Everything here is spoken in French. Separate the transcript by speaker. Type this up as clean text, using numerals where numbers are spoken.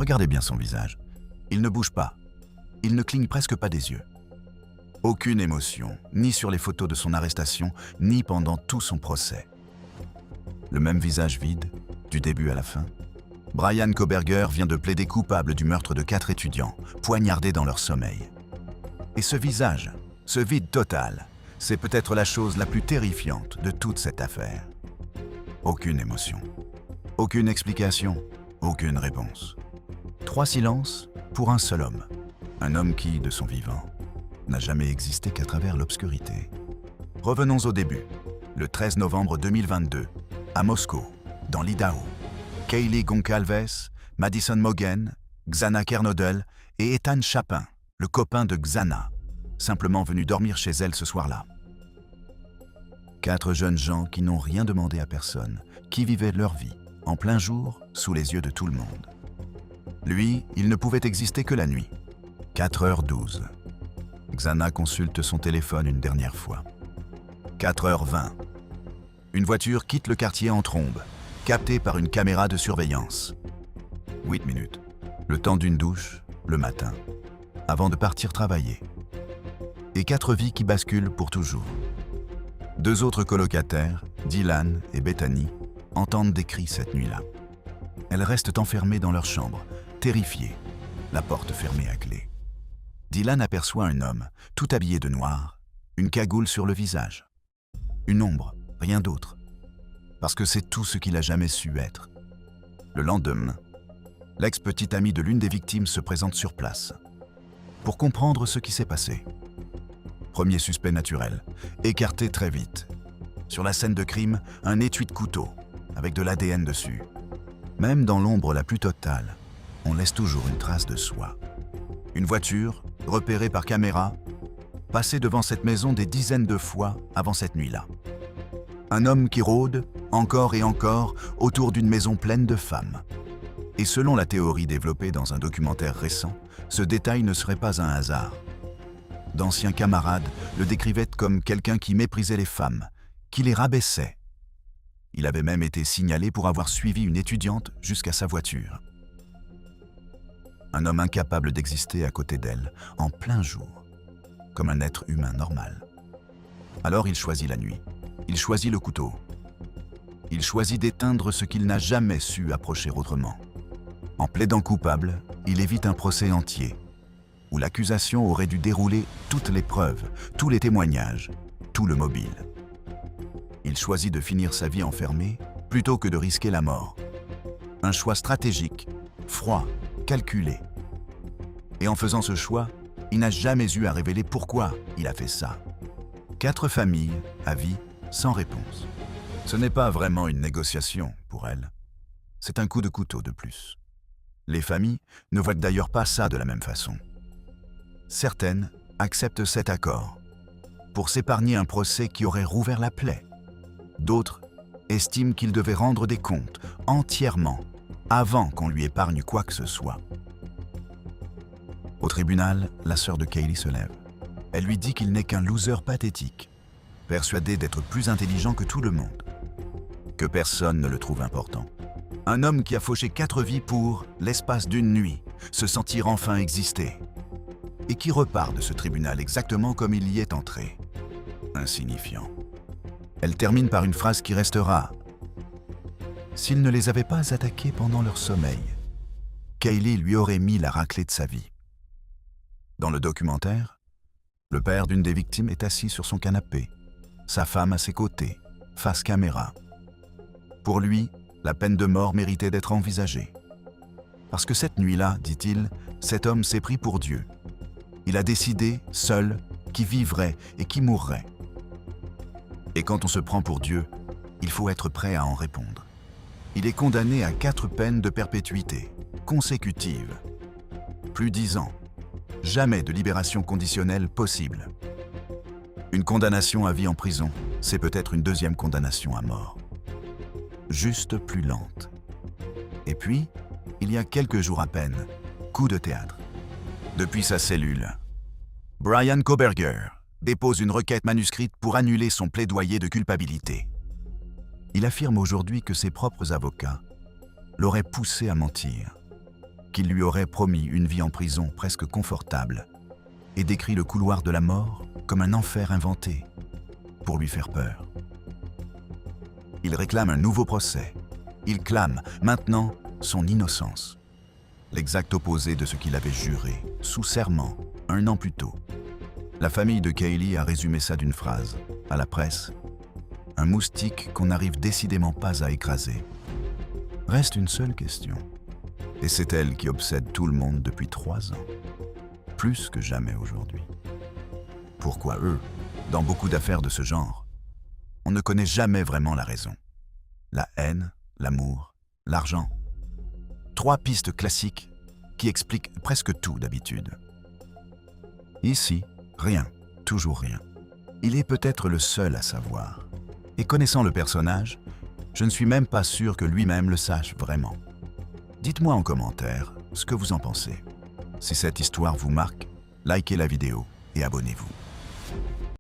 Speaker 1: Regardez bien son visage. Il ne bouge pas. Il ne cligne presque pas des yeux. Aucune émotion, ni sur les photos de son arrestation, ni pendant tout son procès. Le même visage vide, du début à la fin. Bryan Kohberger vient de plaider coupable du meurtre de 4 étudiants, poignardés dans leur sommeil. Et ce visage, ce vide total, c'est peut-être la chose la plus terrifiante de toute cette affaire. Aucune émotion, aucune explication, aucune réponse. 3 silences pour un seul homme. Un homme qui, de son vivant, n'a jamais existé qu'à travers l'obscurité. Revenons au début. Le 13 novembre 2022, à Moscou, dans l'Idaho, Kaylee Goncalves, Madison Mogen, Xana Kernodle et Ethan Chapin, le copain de Xana, simplement venu dormir chez elle ce soir-là. 4 jeunes gens qui n'ont rien demandé à personne, qui vivaient leur vie, en plein jour, sous les yeux de tout le monde. Lui, il ne pouvait exister que la nuit. 4h12. Xana consulte son téléphone une dernière fois. 4h20. Une voiture quitte le quartier en trombe, captée par une caméra de surveillance. 8 minutes. Le temps d'une douche, le matin, avant de partir travailler. Et 4 vies qui basculent pour toujours. 2 autres colocataires, Dylan et Bethany, entendent des cris cette nuit-là. Elles restent enfermées dans leur chambre, terrifiées, la porte fermée à clé. Dylan aperçoit un homme, tout habillé de noir, une cagoule sur le visage. Une ombre, rien d'autre. Parce que c'est tout ce qu'il a jamais su être. Le lendemain, l'ex-petite amie de l'une des victimes se présente sur place pour comprendre ce qui s'est passé. Premier suspect naturel, écarté très vite. Sur la scène de crime, un étui de couteau, avec de l'ADN dessus. Même dans l'ombre la plus totale, on laisse toujours une trace de soi. Une voiture, repérée par caméra, passait devant cette maison des dizaines de fois avant cette nuit-là. Un homme qui rôde, encore et encore, autour d'une maison pleine de femmes. Et selon la théorie développée dans un documentaire récent, ce détail ne serait pas un hasard. D'anciens camarades le décrivaient comme quelqu'un qui méprisait les femmes, qui les rabaissait. Il avait même été signalé pour avoir suivi une étudiante jusqu'à sa voiture. Un homme incapable d'exister à côté d'elle, en plein jour, comme un être humain normal. Alors il choisit la nuit, il choisit le couteau. Il choisit d'éteindre ce qu'il n'a jamais su approcher autrement. En plaidant coupable, il évite un procès entier, où l'accusation aurait dû dérouler toutes les preuves, tous les témoignages, tout le mobile. Il choisit de finir sa vie enfermé plutôt que de risquer la mort. Un choix stratégique, froid, calculé. Et en faisant ce choix, il n'a jamais eu à révéler pourquoi il a fait ça. 4 familles, à vie, sans réponse. Ce n'est pas vraiment une négociation pour elle. C'est un coup de couteau de plus. Les familles ne voient d'ailleurs pas ça de la même façon. Certaines acceptent cet accord pour s'épargner un procès qui aurait rouvert la plaie. D'autres estiment qu'il devait rendre des comptes entièrement avant qu'on lui épargne quoi que ce soit. Au tribunal, la sœur de Kaylee se lève. Elle lui dit qu'il n'est qu'un loser pathétique, persuadé d'être plus intelligent que tout le monde, que personne ne le trouve important. Un homme qui a fauché 4 vies pour, l'espace d'une nuit, se sentir enfin exister, et qui repart de ce tribunal exactement comme il y est entré. Insignifiant. Elle termine par une phrase qui restera. S'il ne les avait pas attaqués pendant leur sommeil, Kaylee lui aurait mis la raclée de sa vie. Dans le documentaire, le père d'une des victimes est assis sur son canapé, sa femme à ses côtés, face caméra. Pour lui, la peine de mort méritait d'être envisagée. Parce que cette nuit-là, dit-il, cet homme s'est pris pour Dieu. Il a décidé, seul, qui vivrait et qui mourrait. Et quand on se prend pour Dieu, il faut être prêt à en répondre. Il est condamné à 4 peines de perpétuité, consécutives. Plus 10 ans. Jamais de libération conditionnelle possible. Une condamnation à vie en prison, c'est peut-être une deuxième condamnation à mort. Juste plus lente. Et puis, il y a quelques jours à peine, coup de théâtre. Depuis sa cellule, Bryan Kohberger dépose une requête manuscrite pour annuler son plaidoyer de culpabilité. Il affirme aujourd'hui que ses propres avocats l'auraient poussé à mentir. qu'il lui aurait promis une vie en prison presque confortable et décrit le couloir de la mort comme un enfer inventé pour lui faire peur. Il réclame un nouveau procès. Il clame maintenant son innocence. L'exact opposé de ce qu'il avait juré, sous serment, 1 an plus tôt. La famille de Kaylee a résumé ça d'une phrase, à la presse: un moustique qu'on n'arrive décidément pas à écraser. Reste une seule question, et c'est elle qui obsède tout le monde depuis 3 ans, plus que jamais aujourd'hui. Pourquoi eux, dans beaucoup d'affaires de ce genre, on ne connaît jamais vraiment la raison? La haine, l'amour, l'argent. 3 pistes classiques qui expliquent presque tout d'habitude. Ici, rien, toujours rien. Il est peut-être le seul à savoir. Et connaissant le personnage, je ne suis même pas sûr que lui-même le sache vraiment. Dites-moi en commentaire ce que vous en pensez. Si cette histoire vous marque, likez la vidéo et abonnez-vous.